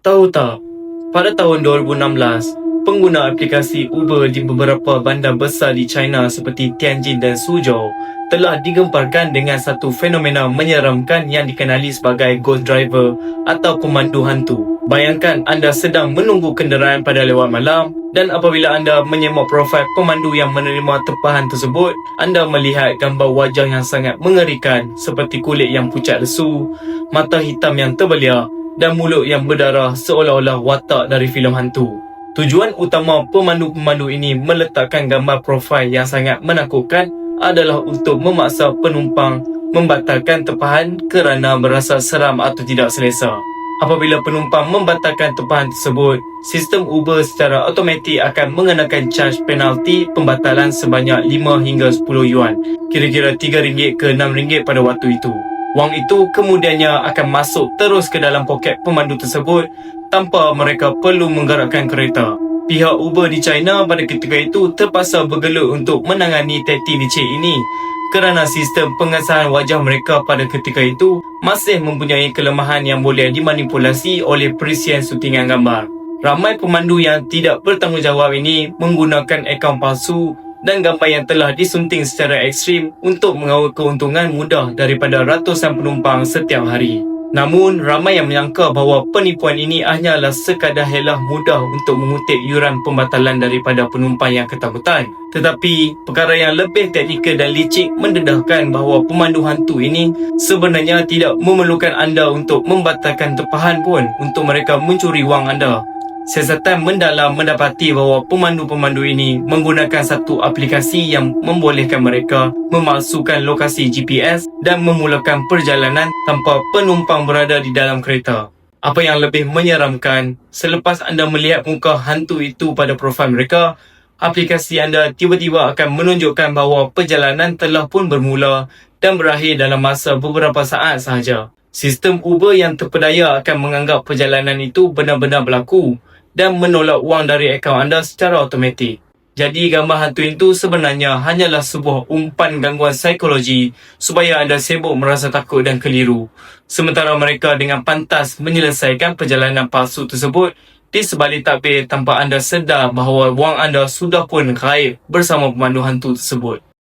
Tahu tak, pada tahun 2016, pengguna aplikasi Uber di beberapa bandar besar di China seperti Tianjin dan Suzhou telah digemparkan dengan satu fenomena menyeramkan yang dikenali sebagai ghost driver atau pemandu hantu. Bayangkan anda sedang menunggu kenderaan pada lewat malam dan apabila anda menyemak profil pemandu yang menerima tempahan tersebut, anda melihat gambar wajah yang sangat mengerikan seperti kulit yang pucat lesu, mata hitam yang terbeliak dan mulut yang berdarah seolah-olah watak dari filem hantu. Tujuan utama pemandu-pemandu ini meletakkan gambar profil yang sangat menakutkan adalah untuk memaksa penumpang membatalkan tempahan kerana merasa seram atau tidak selesa. Apabila penumpang membatalkan tempahan tersebut, sistem Uber secara automatik akan mengenakan caj penalti pembatalan sebanyak 5 hingga 10 yuan, kira-kira RM3 ke RM6 pada waktu itu. Wang itu kemudiannya akan masuk terus ke dalam poket pemandu tersebut tanpa mereka perlu menggerakkan kereta. Pihak Uber di China pada ketika itu terpaksa bergelut untuk menangani taktik licik ini kerana sistem pengesahan wajah mereka pada ketika itu masih mempunyai kelemahan yang boleh dimanipulasi oleh perisian sutingan gambar. Ramai pemandu yang tidak bertanggungjawab ini menggunakan akaun palsu dan gambar yang telah disunting secara ekstrim untuk mengawal keuntungan mudah daripada ratusan penumpang setiap hari. Namun, ramai yang menyangka bahawa penipuan ini hanyalah sekadar helah mudah untuk mengutip yuran pembatalan daripada penumpang yang ketakutan. Tetapi, perkara yang lebih teknikal dan licik mendedahkan bahawa pemandu hantu ini sebenarnya tidak memerlukan anda untuk membatalkan tempahan pun untuk mereka mencuri wang anda. Siasatan mendalam mendapati bahawa pemandu-pemandu ini menggunakan satu aplikasi yang membolehkan mereka memalsukan lokasi GPS dan memulakan perjalanan tanpa penumpang berada di dalam kereta. Apa yang lebih menyeramkan, selepas anda melihat muka hantu itu pada profil mereka, aplikasi anda tiba-tiba akan menunjukkan bahawa perjalanan telah pun bermula dan berakhir dalam masa beberapa saat sahaja. Sistem Uber yang terpedaya akan menganggap perjalanan itu benar-benar berlaku dan menolak wang dari akaun anda secara automatik. Jadi gambar hantu itu sebenarnya hanyalah sebuah umpan gangguan psikologi supaya anda sibuk merasa takut dan keliru. Sementara mereka dengan pantas menyelesaikan perjalanan palsu tersebut di sebalik takbir tanpa anda sedar bahawa wang anda sudah pun gaib bersama pemandu hantu tersebut.